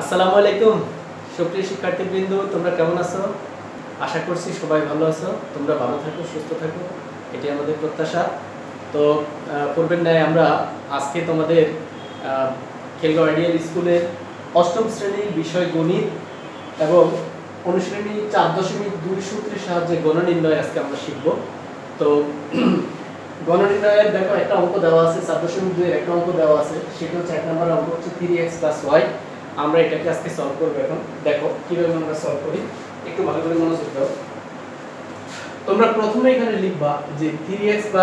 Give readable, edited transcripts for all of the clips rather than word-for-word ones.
আসসালামু আলাইকুম সুপ্রিয় শিক্ষার্থীবৃন্দ, তোমরা কেমন আছো? আশা করছি সবাই ভালো আছো। তোমরা ভালো থাকো, সুস্থ থাকো, এটি আমাদের প্রত্যাশা। তো পূর্বের ন্যায় আমরা আজকে তোমাদের খেলগাঁও আইডিয়াল স্কুলের অষ্টম শ্রেণীর বিষয় গণিত এবং অনুশ্রেণী 4.2 সূত্রের সাহায্যে গণনির্ণয় আজকে আমরা শিখব। তো গণনির্ণয়ের দেখো একটা অঙ্ক দেওয়া আছে, 4.2 এর একটা অঙ্ক দেওয়া আছে, সেটা হচ্ছে 1 নম্বর অঙ্ক হচ্ছে 3x + y। আমরা এটাকে আজকে সলভ করব। এখন দেখো কিভাবে আমরা সলভ করি, একটু ভালো করে মনোযোগ দাও। তোমরা প্রথমে এখানে লিখবা যে 3x +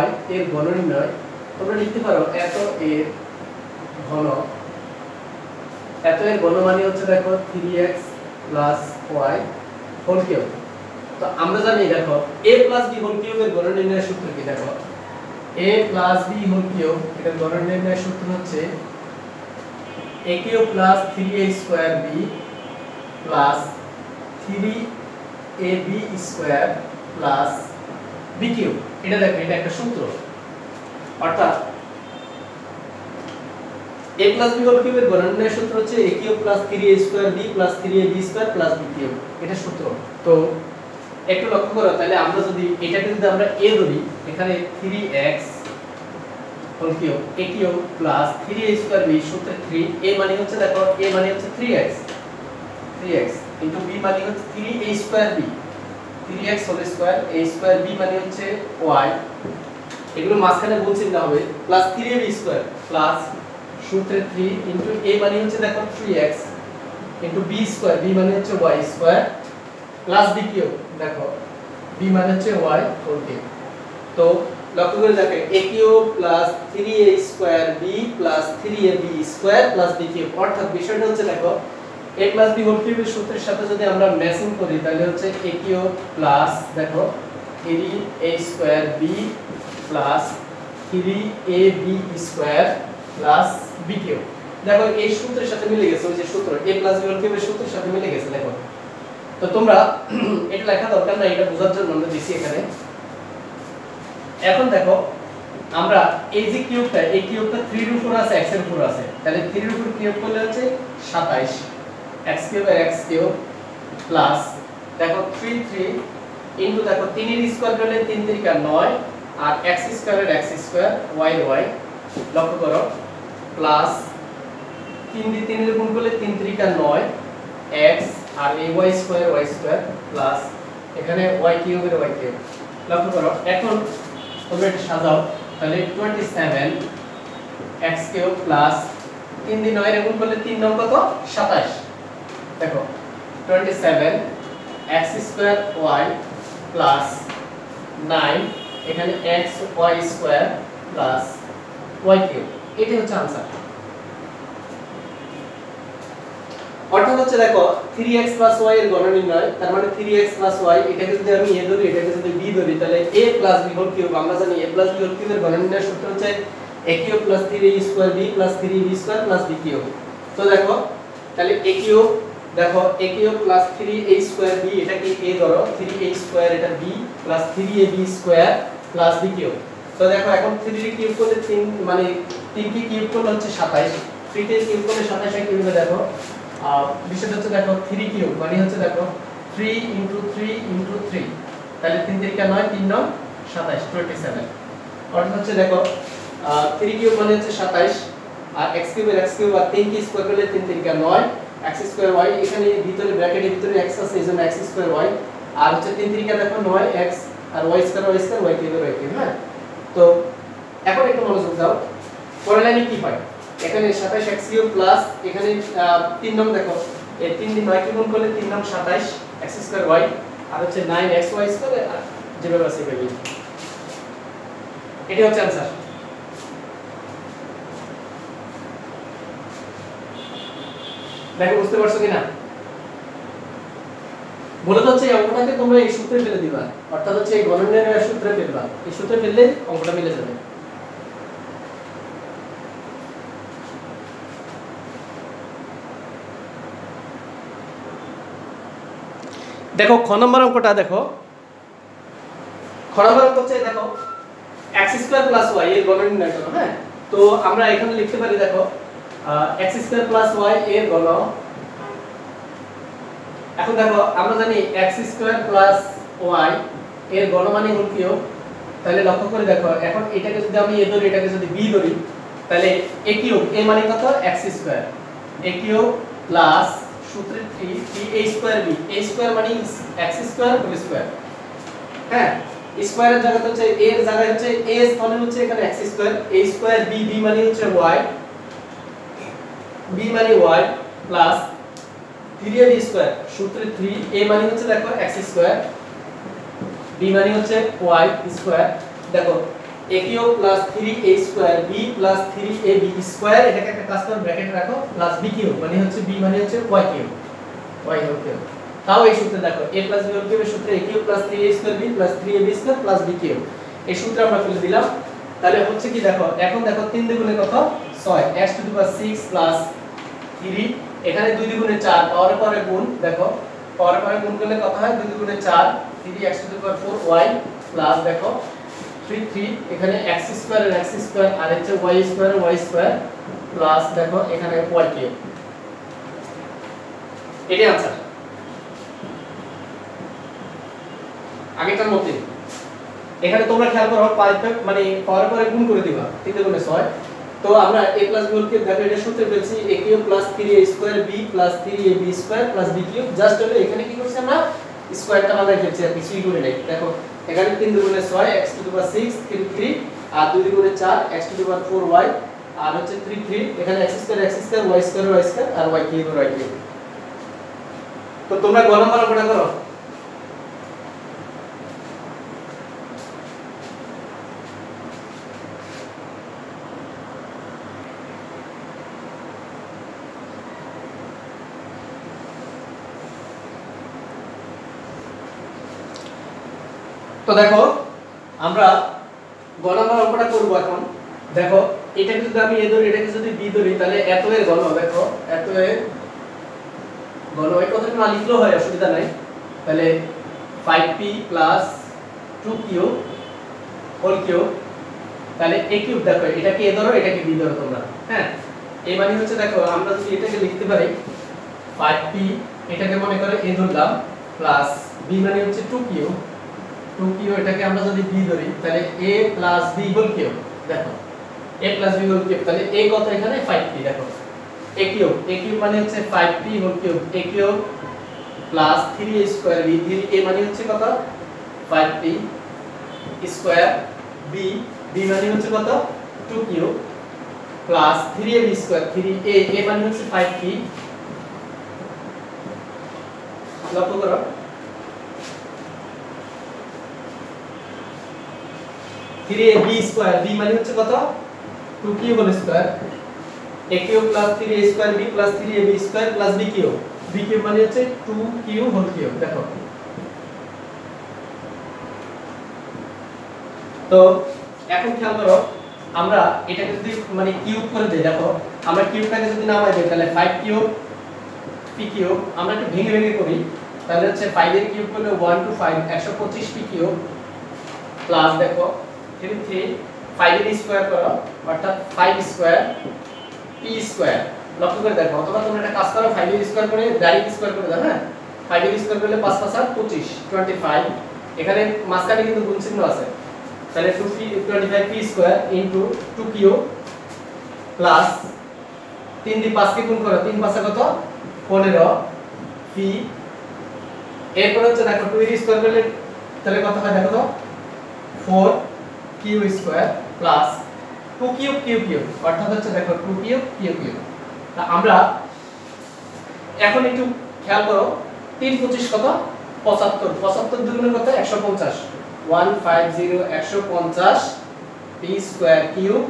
y এর গণনির্ণয়। তোমরা লিখতে পারো এত এর ঘন। এত এর ঘন মানে হচ্ছে দেখো 3x + y হোল কিউব। তো আমরা জানি দেখো a + b হোল কিউবের গণনির্ণয়ের সূত্র কি? দেখো a + b হোল কিউব এর গণনির্ণয়ের সূত্র হচ্ছে a cube + 3a² b + 3ab² + b cube. এটা দেখো, এটা একটা সূত্র। অর্থাৎ a + b হোল কিউবের গণনির্ণয়ের সূত্র হচ্ছে a cube + 3a² b + 3ab² + b cube. এটা সূত্র। তো একটু লক্ষ্য করো, তাহলে আমরা যদি এটাকে যদি আমরা a ধরি, এখানে 3x whole cube a cube + 3a² b সূত্রে 3 a মানে হচ্ছে দেখো a মানে হচ্ছে 3x ইনটু b মানে হচ্ছে 3a² b 3x whole square a² b মানে হচ্ছে y, এগুলো মাঝখানে গুণ চিহ্ন হবে, প্লাস 3ab² প্লাস সূত্রে 3 ইনটু a মানে হচ্ছে দেখো 3x ইনটু b² b মানে হচ্ছে y² প্লাস b কিউব। দেখো b মানে হচ্ছে y হোল কিউব। তো লক্ষ্য করে দেখো a cube + 3a² b + 3ab² + b cube. অর্থাৎ বিষয়টা হচ্ছে দেখো a + b হোল কিউবের সূত্রের সাথে যদি আমরা ম্যাচিং করি, তাহলে হচ্ছে a কিউব প্লাস দেখো 3a² b + 3ab² + b cube. দেখো এই সূত্রের সাথে মিলে গেছে, ওই যে সূত্র a + b হোল কিউবের সূত্রের সাথে মিলে গেছে। দেখো তো তোমরা এটা লেখা দরকার না, এটা বোঝার জন্য আমরা দিছি এখানে। এখন দেখো আমরা এই যে কিউবটা, এই কিউবটা 3 এর উপর আছে, x এর উপর আছে, তাহলে 3 এর উপর কিউব করলে হচ্ছে 27 x³ এর x³ প্লাস দেখো 3 ইনটু দেখো 3 এর স্কয়ার করলে 3 3 কা 9 আর x² এর x² y এর y। লক্ষ্য করো প্লাস 3 দিয়ে 3 এর গুণ করলে 3 3 কা 9 x আর এই y² প্লাস এখানে y³ এর y³। লক্ষ্য করো এখন তোমরা এটা সাজাও, তাহলে 27 x³ প্লাস 3 দিয়ে 9 এর গুণ করলে 3 9 কত 27। দেখো 27 x² y প্লাস 9 এখানে x y² প্লাস y³। এটাই হচ্ছে आंसर। অর্থাৎ হচ্ছে দেখো 3x + y এর গণনির্ণয়, তার মানে 3x + y, এটাকে যদি আমি a ধরি, এটাকে যদি b ধরি, তাহলে a + b হোল কিউব। আমরা জানি a + b হোল কিউবের গণনির্ণয়ের সূত্র হচ্ছে a cube + 3a² b + 3ab² + b cube. তো দেখো তাহলে a কিউব, দেখো a কিউব + 3a² b, এটা কি a ধরো 3a² এটা b + 3ab² + b কিউব। তো দেখো এখন 3 কে কিউব করলে 3 মানে 3 কে কিউব করলে হচ্ছে 27, 3 কে কিউব করলে 27 হয় কিভাবে দেখো, বিষয়টা হচ্ছে দেখো 3 কিউব মানে হচ্ছে দেখো 3 * 3 * 3, তাহলে 3 3 কা 9 3 9 27 27। অর্থাৎ হচ্ছে দেখো 3 কিউব মানে হচ্ছে 27 আর x³ এর x³ আর 3 কে স্কয়ার করলে 3 3 কা 9 x² y, এখানে ভিতরে ব্র্যাকেটের ভিতরে x আছে এইজন্য x² y, আর হচ্ছে 3 3 কা দেখো 9 x আর y² y³ এর y³। হ্যাঁ, তো এখন একটু মনোযোগ দাও, পরের লাইনে কি হয়, এখানে 27 x³ প্লাস এখানে 3 নং দেখো এই 3 দিয়ে 9 কে গুণ করলে 3 নং 27 x² y আর হচ্ছে 9 x y² যেভাবে আছে এভাবে। এটা হচ্ছে आंसर। দেখো বুঝতে পারছো কিনা? মূলত হচ্ছে এই অঙ্কটাকে তোমরা এই সূত্রে ফেলে দিবা, অর্থাৎ হচ্ছে এই গণনির্ণয়ের সূত্রে ফেলবা, এই সূত্রে ফেললে অঙ্কটা মিলে যাবে। দেখো খ নম্বর অঙ্কটা দেখো, খ নম্বর অঙ্ক হচ্ছে দেখো x² + y এর গণনির্ণয় করো। হ্যাঁ, তো আমরা এখানে লিখতে পারি দেখো x স্কয়ার প্লাস y এর ঘন। এখন দেখো আমরা জানি x স্কয়ার প্লাস y এর ঘন মানে হল কিউব। তাহলে লক্ষ্য করে দেখো, এখন এটাকে যদি আমি a ধরি, এটাকে যদি b ধরি, তাহলে a কিউব, a মানে কত x square, a cube plus সূত্রে 3a square b, a square মানে x স্কয়ার হোল স্কয়ার। হ্যাঁ, স্কয়ারের জায়গাতে হচ্ছে a এর জায়গায় হচ্ছে a স্থানে হচ্ছে এখানে x square, a square b, b মানে হচ্ছে y, b মানে y প্লাস 3ab স্কয়ার সূত্রে 3a মানে হচ্ছে দেখো x স্কয়ার, b মানে হচ্ছে y স্কয়ার। দেখো a cube plus 3a square b plus 3ab square, এটাকে একটা কাজ করে ব্র্যাকেটে রাখো, প্লাস b কিউব মানে হচ্ছে b মানে হচ্ছে y cube, y whole cube. তাও এই সূত্রে দেখো a প্লাস b হোল কিউবের সূত্রে a cube plus 3a square b plus 3ab square plus b cube, এই সূত্রে আমরা ফেলে দিলাম। তাহলে হচ্ছে কি দেখো, এখন দেখো 3 দ্বিগুণে কত 6, x two the power 6 plus 3, এখানে 2 দ্বিগুণে 4, পাওয়ারে পরে গুণ, দেখো পাওয়ারে পরে গুণ করলে কত হয় 2 দ্বিগুণে 4, 3x two the power 4y plus দেখো 3 এখানে x স্কয়ার আর x স্কয়ার আর হচ্ছে y স্কয়ার আর y স্কয়ার প্লাস দেখো এখানে y কিউব। এটাই आंसर আগেটার মতই। এখানে তোমরা খেয়াল করো মানে পাওয়ার পরে গুণ করে দিবা, 3 গুণে 6। তো আমরা a plus b whole cube দেখো এটা সূত্রে পেয়েছি, a cube plus 3a square b plus 3ab square plus b cube. Just হলো এখানে কি করছি আমরা স্কয়ারটা বানাই ফেলছি, আর কিছুই করি নাই। দেখো এখানে 3 গুণে 6 x টু দি পাওয়ার 6 3 আর 2 গুণে 4 x two the power 4y আর হচ্ছে 3 এখানে x square y square y square আর y কিউব y কিউব। তো তোমরা গ নাম্বার অঙ্কটা করো। তো দেখো আমরা গ নাম্বার অঙ্কটা করব এখন। দেখো এটাকে যদি আমি a ধরি, এটাকে যদি b ধরি, তাহলে এত এর ঘন, দেখো এত এর ঘন এই কথাটা না লিখলেও হয়, অসুবিধা নাই। তাহলে 5p 2q হোল কিউব, তাহলে a কিউব দেখো এটাকে a ধরো এটাকে b ধরো তোমরা। হ্যাঁ, এই মানে হচ্ছে দেখো আমরা যদি এটাকে লিখতে পারি 5p, এটাকে মনে করে a ধরলাম, প্লাস b মানে হচ্ছে 2q, 2q এটাকে আমরা যদি b ধরি, তাহলে a plus b whole cube. দেখো a plus b whole cube, তাহলে a কত এখানে 5p, দেখো a কিউব মানে হচ্ছে 5p whole cube, a cube plus 3a square b, a মানে হচ্ছে কত 5p স্কয়ার, b মানে হচ্ছে কত 2q plus 3ab square, 3a মানে হচ্ছে 5p, লক্ষ্য করো 3ab স্কয়ার, b মানে হচ্ছে কত 2q whole square, a cube plus 3a square b plus 3ab square plus b cube মানে হচ্ছে 2q হোল কিউব। দেখো তো এখন খেয়াল করো, আমরা এটাকে যদি মানে কিউব করে দেই, দেখো আমরা কিউবটাকে যদি নামাই দেই, তাহলে 5 কিউব p কিউব, আমরা একটু ভেঙে ভেঙে করি, তাহলে হচ্ছে 5 এর কিউব করলে 1 টু 5 125 p কিউব প্লাস দেখো 3 5 এর স্কয়ার করো, অর্থাৎ 5 স্কয়ার p স্কয়ার। লক্ষ্য করে দেখো, অথবা তোমরা একটা কাজ করো 5 এর স্কয়ার করে ডাইরেক্ট স্কয়ার করে দাও। হ্যাঁ, 5 এর স্কয়ার করলে 5 5 25 25, এখানে মাঝখানে কিন্তু গুণ চিহ্ন আছে, তাহলে 25p square into 2q plus 3 দিয়ে 5 কে গুণ করো, 3 5 কত 15 p, এরপর হচ্ছে দেখো 2 এর স্কয়ার করলে তাহলে কত হয় দেখো তো 4q স্কয়ার প্লাস 2q অর্থাৎ হচ্ছে দেখো 2q তা আমরা এখন একটু খেয়াল করো, 3 25 কত 75 দুগুণে কত 150, 150 150 p স্কয়ার কিউব।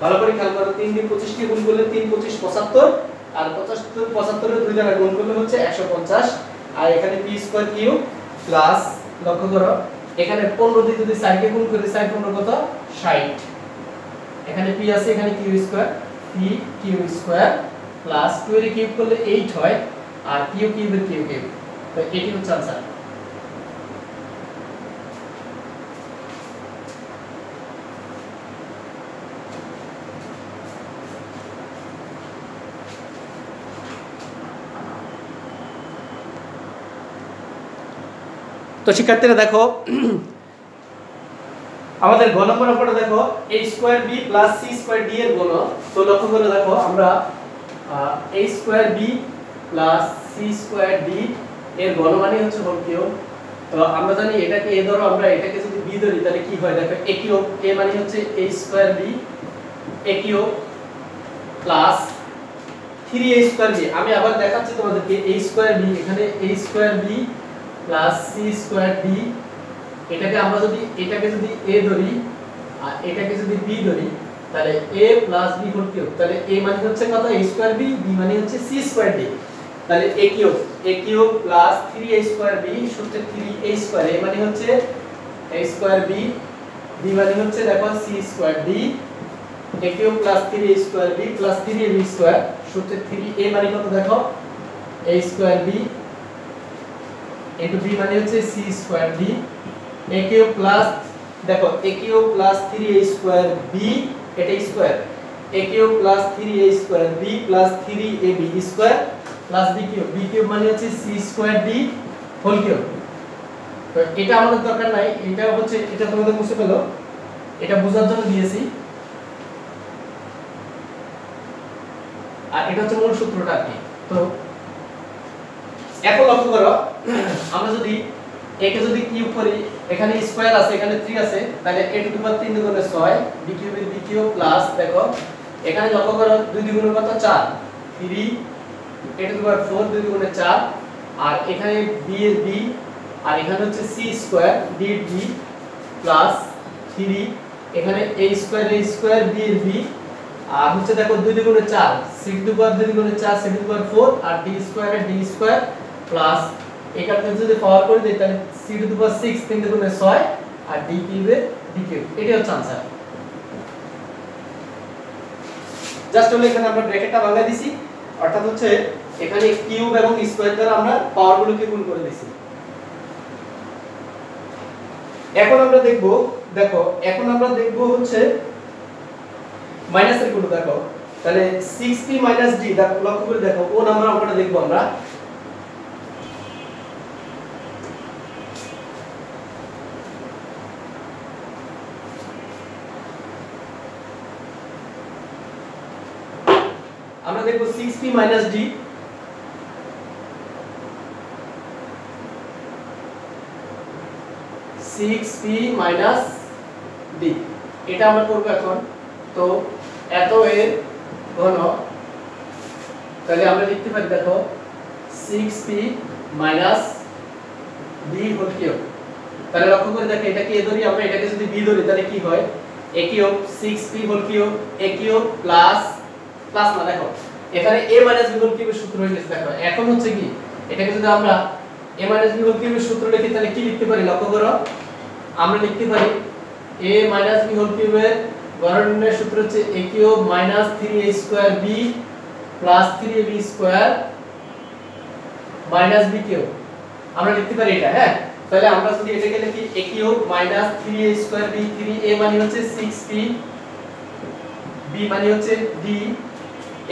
ভালো করে খেয়াল করো, 3 দিয়ে 25 কে গুণ করলে 3 25 75 আর 75 এর দুই দ্বারা গুণ করলে হচ্ছে 150, আর এখানে p স্কয়ার কিউব প্লাস লক্ষ্য করো এখানে 15 দিয়ে যদি 4 কে গুণ করি 4 15 কত 60, এখানে p আছে এখানে q square p q square plus 2 এর কিউব করলে 8 হয় আর q কিউবের কিউব, তো এটি হচ্ছে आंसर। তো শিক্ষার্থীরা দেখো আমাদের ঘন নম্বর অঙ্কটা দেখো a square b plus c square d এর ঘন। তো লক্ষ্য করে দেখো আমরা a square b plus c square d এর ঘন মানে হচ্ছে হোল কিউব। তো আমরা জানি এটাকে a ধরো, আমরা এটাকে যদি b ধরি তাহলে কি হয় দেখো a কিউব, a মানে হচ্ছে a square b a cube plus 3a square b। আমি আবার দেখাচ্ছি তোমাদেরকে a স্কয়ার b, এখানে a square b plus c square d, এটাকে আমরা যদি a ধরি আর এটাকে যদি b ধরি তাহলে a plus b whole cube. তাহলে a মানে হচ্ছে কত a স্কয়ার b, b মানে হচ্ছে c স্কয়ার d। তাহলে a cube plus 3a square b সূত্রে 3a স্কয়ার, a মানে হচ্ছে a স্কয়ার b, b মানে হচ্ছে দেখো c square d, a cube plus 3a square b plus 3ab square সূত্রে 3a মানে কত দেখো a square b into b মানে হচ্ছে c square d, a cube plus দেখো a cube plus 3a square b এটা square, a cube plus 3a square b plus 3ab square plus b cube মানে হচ্ছে c square d whole cube. তো এটা আমাদের দরকার নাই, এটা হচ্ছে এটা তোমাদের মুছে ফেলো, এটা বোঝার জন্য দিয়েছি। আর এটা হচ্ছে মূল সূত্রটা কি। তো এখন লক্ষ্য করো আমরা যদি a কে যদি কিউব করি, এখানে স্কয়ার আছে এখানে 3 আছে, তাহলে a টু দি পাওয়ার 3 দুগুণে 6 b কিউবের b কিউব প্লাস দেখো এখানে লক্ষ্য করো 2 দ্বিগুণে কত 4 3 a টু দি পাওয়ার 4 2 দুগুণে 4 আর এখানে b এর b আর এখানে হচ্ছে c স্কয়ার d এর d প্লাস 3 এখানে a স্কয়ার b এর b আর হচ্ছে দেখো 2 দুগুণে 4 c টু দি পাওয়ার 2 দুগুণে 4 c টু দি পাওয়ার 4 আর d স্কয়ার এর d স্কয়ার প্লাস এখানে যদি পাওয়ার করে দেই তাহলে c টু দি পাওয়ার 6 3 দুগুণে 6 আর d কিউবের d কিউব। এটা হচ্ছে आंसर। জাস্ট হলো এখানে আমরা ব্র্যাকেটটা ভাঙা দিছি, অর্থাৎ হচ্ছে এখানে কিউব এবং স্কয়ার দ্বারা আমরা পাওয়ারগুলোকে গুণ করে দিছি। এখন আমরা দেখব দেখো এখন আমরা দেখব হচ্ছে মাইনাসের গুণ। দেখো তাহলে 6p d দেখো লক্ষ্য করে দেখো ও নাম্বার অঙ্কটা দেখব আমরা। আমরা দেখব 6p d 6p d এটা আমরা করব এখন। তো এত এর ঘন, তাহলে আমরা লিখতে পারি দেখো 6p d হোল কিউব। তাহলে লক্ষ্য করে দেখো এটাকে a ধরি, আমরা এটাকে যদি b ধরি তাহলে কি হয় a cube 6p whole cube a cube plus না দেখো এখানে a b হোল কিউবের সূত্র হয়ে গেছে। দেখো এখন হচ্ছে কি এটাকে যদি আমরা a b হোল কিউবের সূত্র লিখি তাহলে কি লিখতে পারি লক্ষ্য করো, আমরা লিখতে পারি a b হোল কিউবের গড় নির্ণয়ের সূত্র হচ্ছে a cube minus 3a square b plus 3ab square minus b cube. আমরা লিখতে পারি এটা। হ্যাঁ, তাহলে আমরা যদি এটাকে লিখি a cube minus 3a square b 3a মানে হচ্ছে 6p b মানে হচ্ছে d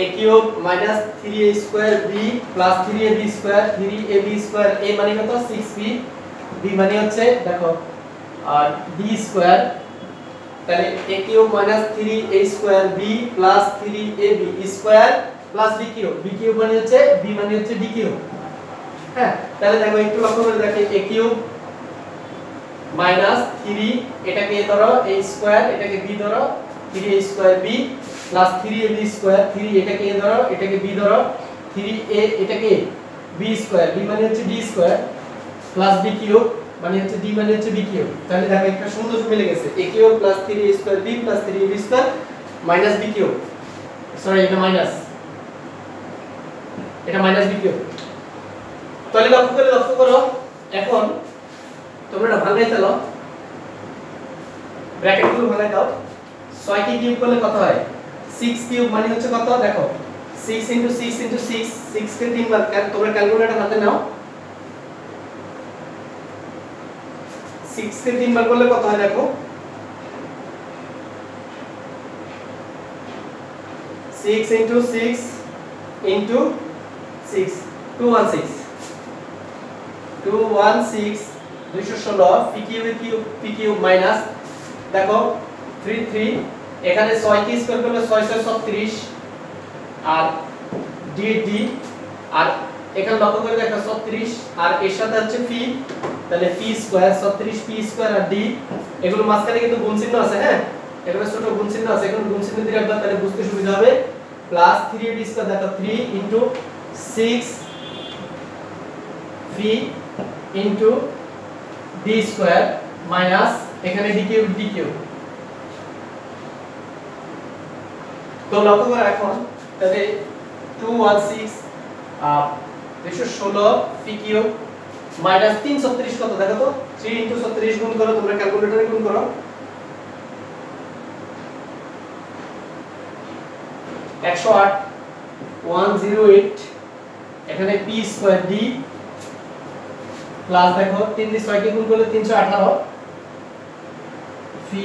a cube minus 3a square b plus 3ab square 3ab square a মানে কত 6p b মানে হচ্ছে দেখো আর d স্কয়ার। তাহলে a cube minus 3a square b plus 3ab square plus b cube মানে হচ্ছে b মানে হচ্ছে d কিউব। হ্যাঁ, তাহলে দেখো একটু লক্ষ্য করে দেখো a কিউব মাইনাস 3 এটাকে a ধরো a স্কয়ার এটাকে b ধরো 3a square b plus 3ab square 3 এটাকে a ধরো এটাকে b ধরো 3a এটাকে b স্কয়ার b মানে হচ্ছে d square plus b cube মানে হচ্ছে d মানে হচ্ছে b কিউব। তাহলে দেখো একটা সুন্দর মিলে গেছে a cube plus 3a square b plus 3ab square minus b cube. Sorry এটা মাইনাস b কিউব। তাহলে লক্ষ্য করো এখন তোমরা এটা ভাঙাই ফেলো, ব্র্যাকেটগুলো ভাঙাই দাও। 6 কে কিউব করলে কত হয় 6 কিউব মানে হচ্ছে কত দেখো 6 * 6 * 6 6 কে 3 বার তোমরা ক্যালকুলেটর হাতে নাও, 6 কে 3 বার করলে কত হয় দেখো 6 * 6 * 6 216 216 216 পি কিউব মাইনাস দেখো 33 এখানে 6 কি স্কয়ার করলে 6 6 36 আর ডি আর এখানে লক্ষ্য করে দেখো 36 আর এর সাথে হচ্ছে ফি তাহলে ফি স্কয়ার 36 পি স্কয়ার আর ডি এগুলো মাঝখানে কিন্তু গুণ চিহ্ন আছে হ্যাঁ এখানে ছোট গুণ চিহ্ন আছে এখন গুণ চিহ্ন দিয়ে রাখবা তাহলে বুঝতে সুবিধা হবে প্লাস 3 ডি স্কয়ার দেখো 3 ইনটু 6 ফি ইনটু ডি স্কয়ার মাইনাস এখানে ডি কিউব তো লক্ষ্য করে এখন তাহলে 216 216 পি কিউব মাইনাস 336 কত দেখো তো 3 ইনটু 36 গুণ করো তোমরা ক্যালকুলেটরে গুণ করো 108 108 এখানে পি স্কয়ার ডি প্লাস দেখো 3 দিয়ে 6 কে গুণ করলে 318 ফি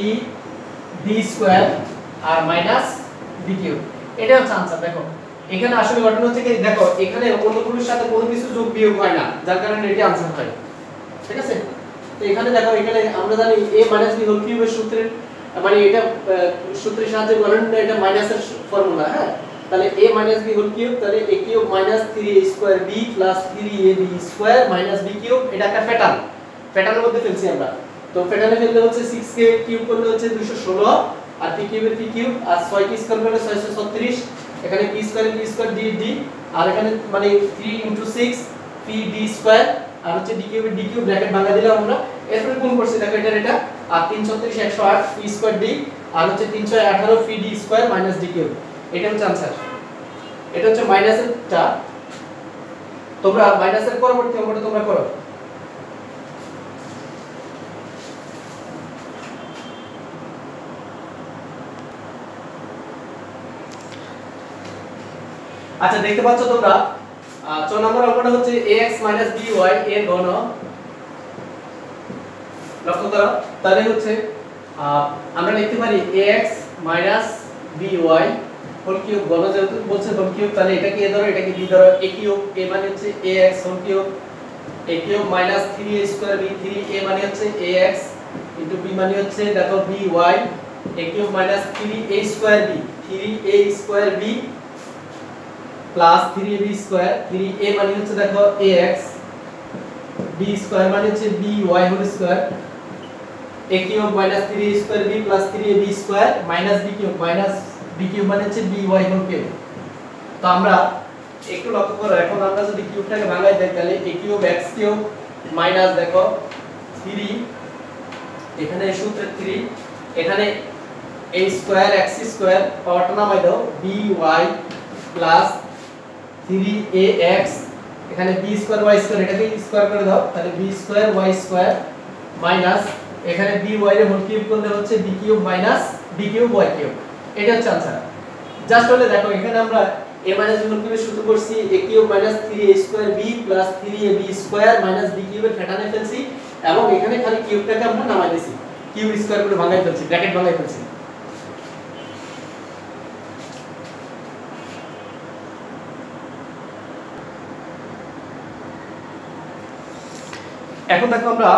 ডি স্কয়ার আর মাইনাস ডি কিউব এটা হচ্ছে आंसर দেখো এখানে আসলে ঘটনা হচ্ছে কি দেখো এখানে অন্যগুলোর সাথে কোনো কিছু যোগ বিয়োগ হয় না যার কারণে এটি आंसर হয় ঠিক আছে তো এখানে দেখো এখানে আমরা জানি a - b হোল কিউবের সূত্রের মানে এটা সূত্রের সাহায্যে গণনা এটা মাইনাসের ফর্মুলা হ্যাঁ তাহলে a - b হোল কিউব তাহলে a cube minus 3a square b plus 3ab square minus b cube এটা একটা প্যাটার্নের মধ্যে ফেলছি আমরা তো প্যাটার্নে ফেললে হচ্ছে 6k কিউব করলে হচ্ছে 216 আর p কিউবের p কিউব আর 6 কে স্কয়ার করলে 636 এখানে p স্কয়ার d আর এখানে মানে 3 6 p d স্কয়ার আর হচ্ছে d কিউবের d কিউব ব্র্যাকেট ভাঙা দিলাম আমরা এরপর গুণ করছি দেখো এটা আর 336 108 p স্কয়ার d আর হচ্ছে 318 p d square minus d cube এটা হচ্ছে आंसर এটা হচ্ছে মাইনাসেরটা তোমরা মাইনাসের পরবর্তী অঙ্কটা তোমরা করো আচ্ছা দেখতে পাচ্ছ তোমরা 4 নম্বর অঙ্কটা হচ্ছে ax by এর ঘন লক্ষ্য করো তাহলে হচ্ছে আমরা লিখতে পারি ax by হোল কিউব ঘন যেহেতু বলছে হোল কিউব তাহলে এটাকে a ধরো এটাকে b ধরো a কিউব a মানে হচ্ছে ax whole cube a cube minus 3a square b 3a মানে হচ্ছে ax ইনটু b মানে হচ্ছে দেখো by a cube minus 3a square b 3a square b plus 3ab square 3a মানে হচ্ছে দেখো ax b স্কয়ার মানে হচ্ছে by whole square a cube minus 3a square b plus 3ab square minus b cube মানে হচ্ছে by whole cube তো আমরা একটু লক্ষ্য করো এখন আমরা যদি কিউবটাকে ভাঙাই দেই তাহলে a cube x cube minus দেখো 3 এখানে সূত্রে 3 এখানে a স্কয়ার x স্কয়ার পাওয়ারটা নামাই দাও by প্লাস 3ax এখানে b স্কয়ার y স্কয়ার এটাকে স্কয়ার করে দাও তাহলে b square y square minus এখানে by এর হোল কিউব করলে হচ্ছে b cube minus b cube y cube এটা হচ্ছে आंसर জাস্ট হলে দেখো এখানে আমরা a - b হোল কিউবের সূত্র করছি a cube minus 3a square b plus 3ab square minus b কিউবের প্যাটার্নে ফেলছি এবং এখানে খালি কিউবটাকে আমরা নামাই দিয়েছি কিউব স্কয়ার করে ভাঙাই ফেলছি ব্র্যাকেট ভাঙাই ফেলছি এখন দেখো আমরা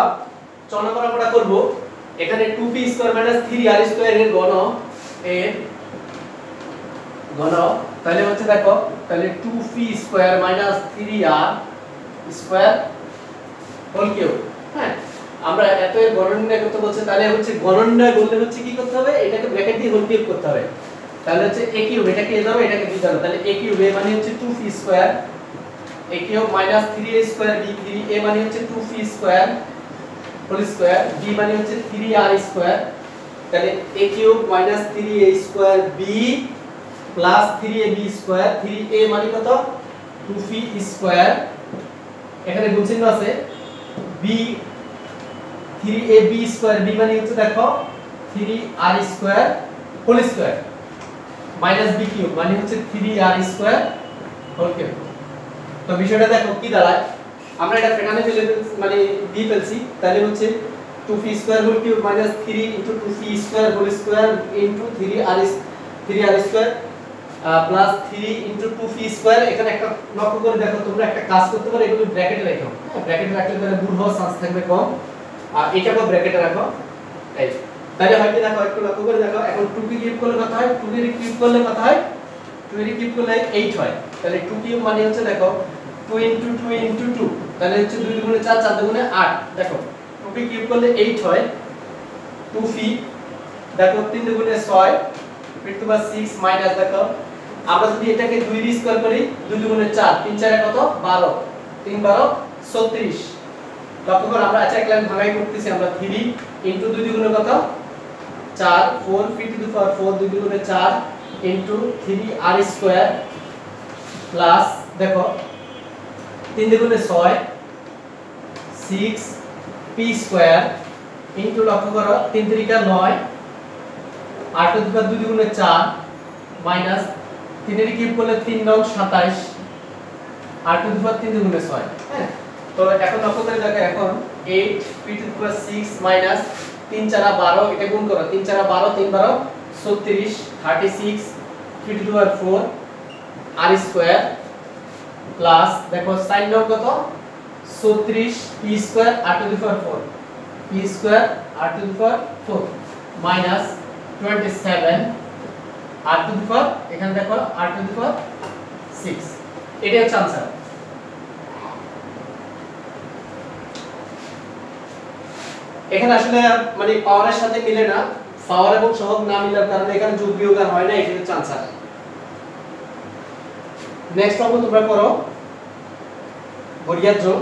4 নম্বর অঙ্কটা করব এখানে 2p square minus 3r square এর ঘন তাহলে হচ্ছে দেখো তাহলে 2p square minus 3r square whole cube হ্যাঁ আমরা এত এর ঘন নির্ণয় করতে বলছে তাহলে হচ্ছে ঘন নির্ণয় বলতে হচ্ছে কি করতে হবে এটাকে ব্র্যাকেট দিয়ে হোল কিউব করতে হবে তাহলে হচ্ছে a কিউব এটাকে a ধরো এটাকে b ধরো তাহলে a কিউব a মানে হচ্ছে 2p square a cube minus 3a square b 3a মানে হচ্ছে 2p square whole square b মানে হচ্ছে 3r স্কয়ার তাহলে a cube minus 3a square b plus 3ab square 3a মানে কত 2p স্কয়ার এখানে গুণ চিহ্ন আছে b 3ab স্কয়ার b মানে হচ্ছে দেখো 3r square whole square minus b cube মানে হচ্ছে 3r স্কয়ার হোল কিউব তো বিষয়টা দেখো কি দাঁড়ায় আমরা এটা প্যাটার্নে ফেলে মানে দিয়ে ফেলছি তাহলে হচ্ছে 2p square whole cube minus 3 into 2p square whole square into 3r square plus 3 into 2p square এখানে একটা লক্ষ্য করে দেখো তোমরা একটা কাজ করতে পারো এগুলো ব্র্যাকেটে রাখো হ্যাঁ ব্র্যাকেটে রাখলে তাহলে ভুল হওয়ার চান্স থাকবে কম আর এটাকে ব্র্যাকেটে রাখো এই তাহলে হয় কি দেখো একটু লক্ষ্য করে দেখো এখন 2 কে কিউব করলে কত হয় 2 কে কিউব করলে কত হয় 2 এর কিউব করলে 8 হয় তাহলে 2 কিউব মানে হচ্ছে দেখো 2 * 2 * 2 তাহলে হচ্ছে 2 * 4 4 * 8 দেখো 2 কে কিউব করলে 8 হয় 2 ফিট দেখো 3 * 6 ফিট টু বা 6 মাইনাস দেখো আমরা যদি এটাকে 2 এর স্কয়ার করি 2 * 4 3 4 কত 12 3 12 36 লক্ষ্য করো আমরা আচ্ছা এক লাইন ভাগাই করতেছি আমরা 3 * 2 * কত 4 4 ফিট টু পাওয়ার 4 2 * 4 into 3r square plus দেখো 3 * 6 6 p square into লক্ষ্য করো 3 × 3 = 9 8 টু দি পাওয়ার 2 * 4 মাইনাস 3 এর কিউব করলে 3 × 9 = 27 8 টু দি পাওয়ার 3 × 6 হ্যাঁ তো এখন লক্ষ্য করে দেখো এখন 8 p two the power 6 minus 3 4 12 এটা গুণ করো 3 4 12 3 12 36 36 p to the power 4 r square plus দেখো sin নাও কত 36 p square r to the power 4 p square r to the power 4 minus 27 r to the power এখানে দেখো r to the power 6 এটা হচ্ছে answer এখানে আসলে মানে পাওয়ারের সাথে মিলে না পাওয়ার এবং সহগ না মিলার কারণে এখানে যোগ বিয়োগ আর হয় না এটা হচ্ছে आंसर নেক্সট অঙ্ক তোমরা করো বরিয়ার যোগ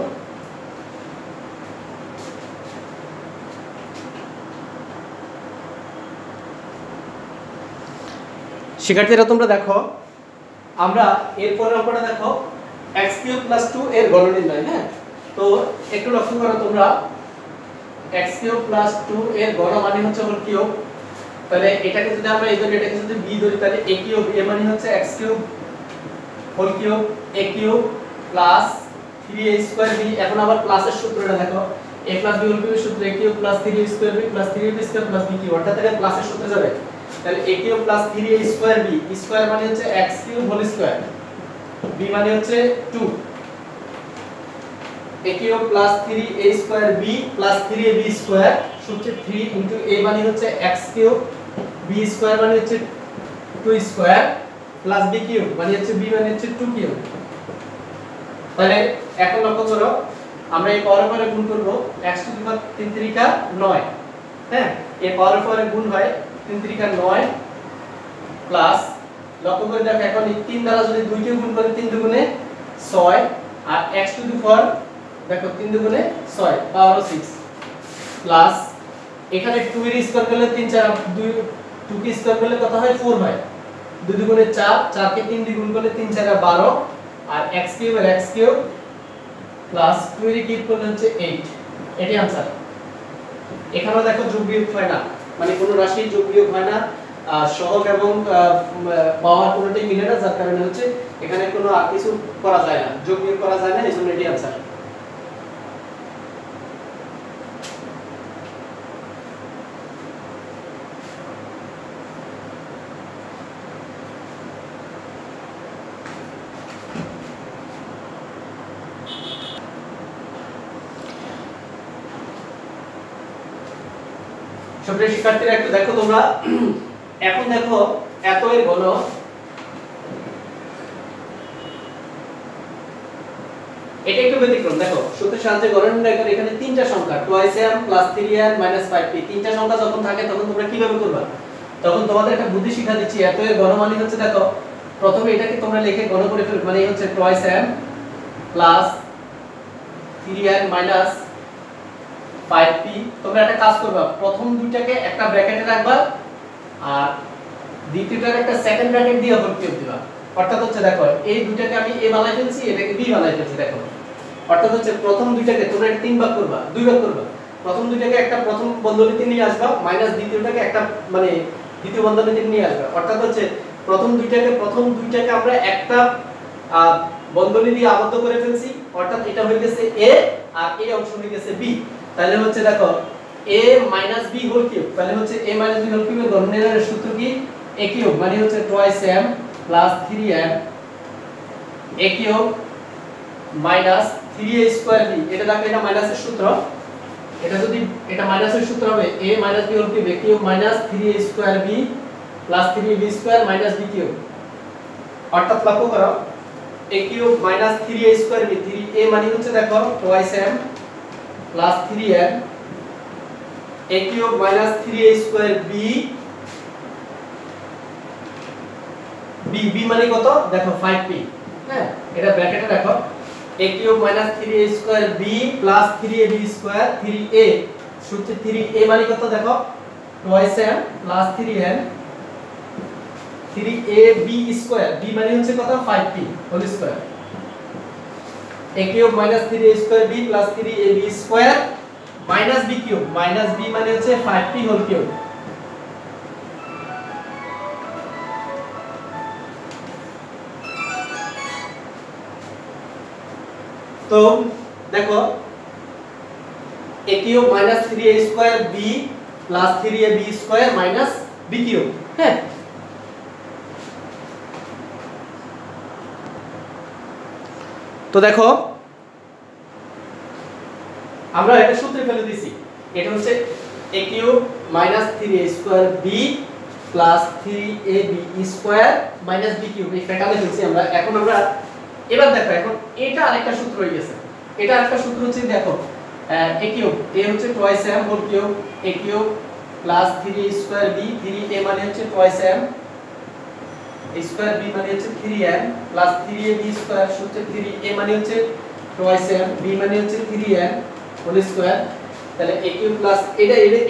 শিক্ষার্থীরা তোমরা দেখো আমরা এর পরের অঙ্কটা দেখো x³ + 2 এর গড় নির্ণয় হ্যাঁ তো একটু লক্ষ্য করো তোমরা x³ + 2 এর গড় মানে হচ্ছে হল কিউব তাহলে এটাকে যদি আমরা এই ধরি এটাকে যদি b ধরি তাহলে a কিউব a মানে হচ্ছে x³ whole cube a cube plus 3a square b এখন আবার প্লাসের সূত্রটা দেখো a + b হোল কিউবের সূত্র a cube plus 3a square b plus 3ab square plus b cube অর্থাৎ এটা প্লাসের সূত্রে যাবে তাহলে a cube plus 3a square b square মানে হচ্ছে x³ হোল স্কয়ার b মানে হচ্ছে 2 a cube plus 3a square b plus 3ab square সূত্রে 3 a মানে হচ্ছে x³ b স্কয়ার মানে হচ্ছে 2 স্কয়ার প্লাস b কিউব মানে হচ্ছে b মানে হচ্ছে 2 কিউব তাহলে এখন লক্ষ্য করো আমরা এই পাওয়ার পরে গুণ করব x টু দি পাওয়ার 3 3 কা 9 হ্যাঁ এই পাওয়ার পরে গুণ হয় 3 3 কা 9 প্লাস লক্ষ্য করে দেখো এখন এই 3 দ্বারা যদি 2 কে গুণ করে 3 দুগুণে 6 আর x টু দি পাওয়ার দেখো 3 দুগুণে 6 পাওয়ার 6 প্লাস এখানে 2 এর স্কয়ার করলে 3 4 2 কে স্কয়ার করলে কত হয় 4 হয় 2 দুগুণে 4 4 কে 3 দিয়ে গুণ করলে 3 4 12 আর x³ আর x³ প্লাস 2 এর কিউব করলে হচ্ছে 8 এটাই आंसर এখানেও দেখো যোগ বিয়োগ হয় না মানে কোনো রাশির যোগ বিয়োগ হয় না সহগ এবং পাওয়ার কোনটাই মিলে না যার কারণে হচ্ছে এখানে কোনো আর কিছু করা যায় না যোগ বিয়োগ করা যায় না এজন্য এটাই आंसर সুপ্রিয় শিক্ষার্থীরা একটু দেখো তোমরা এখন দেখো এত এর ঘন এটা একটু ব্যতিক্রম দেখো সূত্রের সাহায্যে গণনা নির্ণয় করে এখানে তিনটা সংখ্যা 2m + 3n - 5p তিনটা সংখ্যা যখন থাকে তখন তোমরা কিভাবে করবা তখন তোমাদের একটা বুদ্ধি শিক্ষা দিচ্ছি এত এর ঘন মানে হচ্ছে দেখো প্রথমে এটাকে তোমরা লিখে ঘন করে ফেলো মানে হচ্ছে 2m + 3n - 5p তোমরা একটা কাজ করবা প্রথম দুইটাকে একটা ব্র্যাকেটে রাখবা আর দ্বিতীয়টার একটা সেকেন্ড ব্র্যাকেট দিয়ে হোল কিউব দিবা অর্থাৎ হচ্ছে দেখো এই দুইটাকে আমি a বানাই ফেলছি এটাকে b বানাই ফেলছি দেখো অর্থাৎ হচ্ছে প্রথম দুইটাকে তোমরা তিন ভাগ করবা দুই ভাগ করবা প্রথম দুইটাকে একটা প্রথম বন্ধনীতে নিয়ে আসবা মাইনাস দ্বিতীয়টাকে একটা মানে দ্বিতীয় বন্ধনীতে নিয়ে আসবা অর্থাৎ হচ্ছে প্রথম দুইটাকে আমরা একটা বন্ধনী দিয়ে আবদ্ধ করে ফেলছি অর্থাৎ এটা হয়ে গেছে a আর এই অংশ হয়ে গেছে b তাহলে হচ্ছে দেখো a - b হোল কিউব তাহলে হচ্ছে a - b হোল কিউবের গড় নির্ণয়ের সূত্র কি a কিউব মানে হচ্ছে 2m + 3m a cube - 3a square b এটা দেখো এটা মাইনাসের সূত্র এটা যদি এটা মাইনাসের সূত্র হবে a minus b whole cube a cube minus 3a square b plus 3b square minus b cube. অর্থাৎ লক্ষ্য করো a cube minus 3a square b 3a মানে হচ্ছে দেখো twice m plus 3n a cube minus 3a square b b মানে কত দেখো 5p। হ্যাঁ এটা ব্র্যাকেটে রাখো a cube minus 3a square b plus 3ab square 3a সূত্রে 3a মানে কত দেখো twice m plus 3n 3ab square b মানে হচ্ছে কত 5p whole square a cube minus 3a square b plus 3ab square minus b cube minus b মানে হচ্ছে 5p whole cube. তো দেখো a cube minus 3a square b plus 3ab square minus b cube. হ্যাঁ তো দেখো আমরা এটা সূত্রে ফেলে দিয়েছি, এটা হচ্ছে a cube minus 3a square b plus 3ab square minus b cube এই ফ্যাটালে ফেলছি আমরা। এখন আমরা এবার দেখো এখন এটা আরেকটা সূত্র হয়ে গেছে। এটা আরেকটা সূত্র হচ্ছে দেখো a কিউব a হচ্ছে twice m whole cube a cube plus 3a square b 3a মানে হচ্ছে টুয়াইস m স্কয়ার b মানে হচ্ছে 3n প্লাস 3ab স্কয়ার সূত্রে 3a মানে হচ্ছে টুয়াইস m b মানে হচ্ছে 3n হোল স্কয়ার। তাহলে a কিউব প্লাস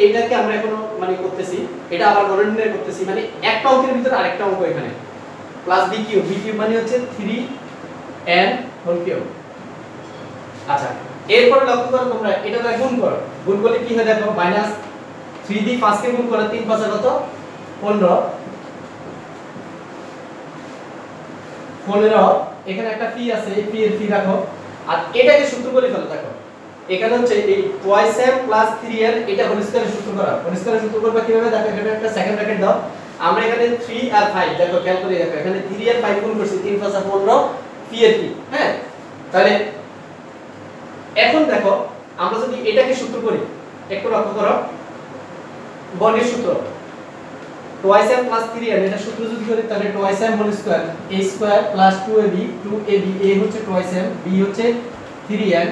এটাকে আমরা এখনো মানে করতেছি, এটা আবার গণনা নির্ণয় করতেছি, মানে একটা অঙ্কের ভিতরে আরেকটা অঙ্ক এখানে প্লাস b কিউব মানে হচ্ছে 3n হোল কিউব। আচ্ছা এরপর লক্ষ্য করো তোমরা এটা তো গুণ করো, গুণ করলে কি হয় দেখো মাইনাস 3 দিয়ে 5 কে গুণ করলে 3 5 কত 15 15 এখানে একটা পি আছে এই পি এর পি রাখো আর এটাকে সূত্র করে ফেলো। দেখো এখানে হচ্ছে এই টুয়াইস m প্লাস 3n এটা হোল স্কয়ারের সূত্র করা, হোল স্কয়ারের সূত্র করবে কিভাবে দেখো এখানে একটা সেকেন্ড ব্র্যাকেট দাও। আমরা এখানে 3 আর 5 দেখো খেয়াল করে দেখো এখানে 3 আর 5 গুণ করছি 3 5 15 পি এর পি। হ্যাঁ তাহলে এখন দেখো আমরা যদি এটাকে সূত্র করি একটু লক্ষ্য করো বর্গের সূত্র টুয়াইস m প্লাস 3n এটা সূত্র যদি করি তাহলে twice m whole square a square plus 2ab a হচ্ছে টুয়াইস m b হচ্ছে 3n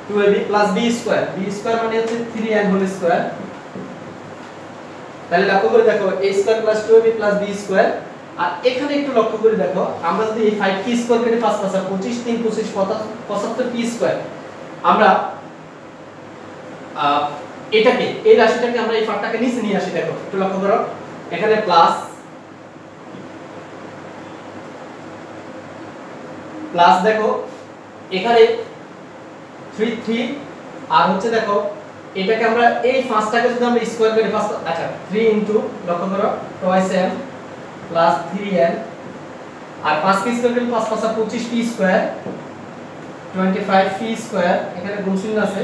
2ab plus b square মানে হচ্ছে 3n হোল স্কয়ার। তাহলে লক্ষ্য করে দেখো a square plus 2ab plus b square. আর এখানে একটু লক্ষ্য করে দেখো আমরা যদি এই 5 p স্কয়ার কেটে 5 5 25 3 25 75 p স্কয়ার আমরা এটাকে এই রাশিটাকে আমরা এই ফাঁকটাকে নিচে নিয়ে আসি। দেখো একটু লক্ষ্য করো এখানে প্লাস দেখো এখানে 3 3 আর হচ্ছে দেখো এটাকে আমরা এই পাঁচটাকে যদি আমরা স্কয়ার করি ফার্স্ট আচ্ছা 3 ইনটু লক্ষ্য করো টুয়াইস m প্লাস 3n আর 5 কে স্কয়ার করলে 5 5 25 p স্কয়ার 25 p স্কয়ার এখানে গুণচিহ্ন আছে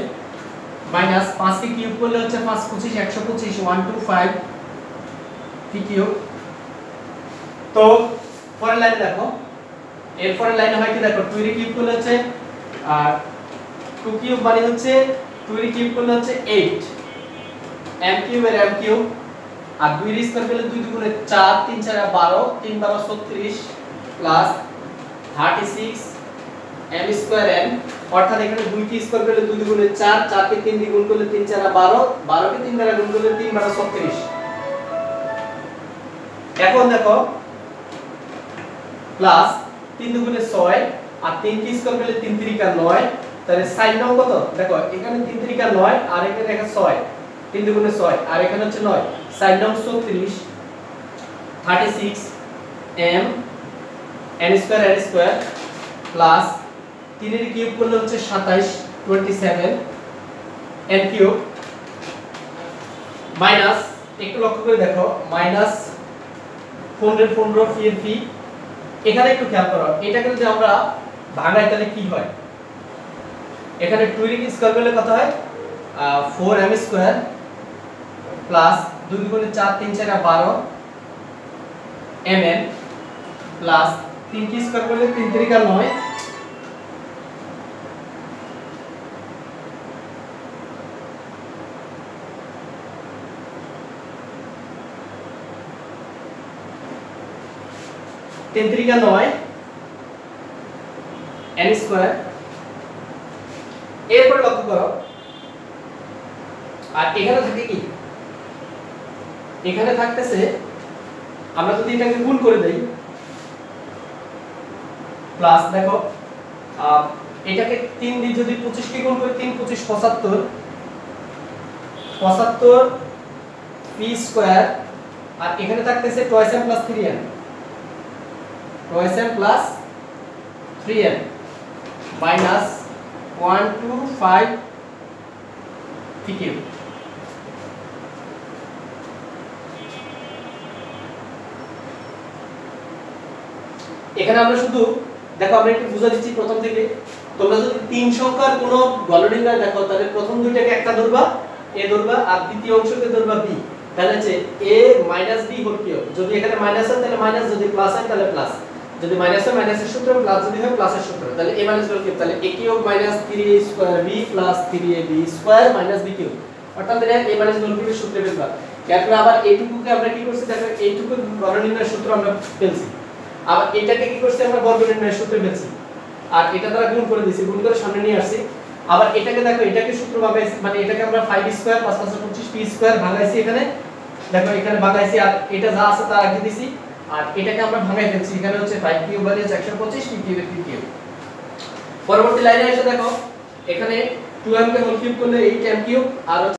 মাইনাস 5 কে কিউব করলে হচ্ছে 5 25 125 125 p কিউব। তো পরের লাইনে দেখো এরপরের লাইনে হয় কি দেখো 2 এর কিউব করলে হচ্ছে আর 2 কিউব মানে হচ্ছে 2 এর কিউব করলে হচ্ছে 8 m কিউব এর m কিউব আর 2 এর স্কয়ার করলে 2 দুগুণে 4 3 4 12 3 12 36 প্লাস 36 m স্কয়ার n অর্থাৎ এখানে 2 কে স্কয়ার করলে 2 দুগুণে 4 4 কে 3 দিয়ে গুণ করলে 3 4 12 12 কে 3 দ্বারা গুণ করলে 3 12 36। এখন দেখো প্লাস 3 দুগুণে 6 আর 3 কে স্কয়ার করলে 3 3 কা 9 তাহলে sin নাও কত দেখো এখানে 3 3 কা 9 আর এখানে দেখো 6 3 দুগুণে 6 আর এখানে হচ্ছে 9 sin নাও 36 36 m n স্কয়ার প্লাস 3 এর কিউব করলে হচ্ছে 27 27 n কিউব মাইনাস একটু লক্ষ্য করে দেখো মাইনাস 15 15 p এর p এখানে একটু খেয়াল করো এটাকে যদি আমরা ভাঙাই তাহলে কি হয় এখানে 2 এর স্কয়ার করলে কত হয় 4m স্কয়ার প্লাস 2 গুণে 4 3 4 12 mn প্লাস 3 কি স্কয়ার করলে 3 3 কা 9 10 3 9 n স্কয়ার। এরপর লক্ষ্য করো আর এখানে থাকে কি, এখানে থাকতেছে আমরা যদি এটাকে গুণ করে দেই প্লাস দেখো এটাকে 3 দিয়ে যদি 25 কে গুণ করি 3 25 75 75 p স্কয়ার আর এখানে থাকতেছে 2m + 3n 2m + 3n minus 125 pq। এখানে আমরা শুধু দেখো আমরা একটু বুঝা দিচ্ছি প্রথম থেকে। তোমরা যদি তিন সংখ্যার কোনো গণনির্ণয় দেখো তাহলে প্রথম দুইটাকে একটা ধরবা a ধরবা আর দ্বিতীয় অংশকে ধরবা b। তাহলে হচ্ছে a - b হোল কিউব, যদি এখানে মাইনাস হয় তাহলে মাইনাস, যদি প্লাস হয় তাহলে প্লাস, যদি মাইনাস হয় মাইনাসের সূত্র, প্লাস যদি হয় প্লাসের সূত্র। তাহলে a - হোল কিউব, তাহলে a cube - 3a square b plus 3ab square minus b cube. অর্থাৎ এটা a - হোল কিউবের সূত্রে ফেলবা। এরপর আবার এইটুকুকে আমরা কি করছি দেখো, এইটুকু গণনির্ণয়ের সূত্র আমরা ফেলছি। আবার এটাকে কি করছি আমরা বর্গ নির্ণয়ের সূত্রে ফেলছি আর এটা দ্বারা গুণ করে দিয়েছি, গুণ করে সামনে নিয়ে আসছি। আবার এটাকে দেখো, এটাকে সূত্র ভাঙাইছি, মানে এটাকে আমরা 5 স্কয়ার 5 5 25 p স্কয়ার ভাঙাইছি এখানে দেখো, এখানে ভাঙাইছি আর এটা যা আছে তা রাখি দিছি আর এটাকে আমরা ভাঙাই ফেলছি। এখানে হচ্ছে 5 কিউব মানে 125 p কিউবের p কিউব। পরবর্তী লাইনে এসে দেখো এখানে 2m কে হোল কিউব করলে 8m কিউব আর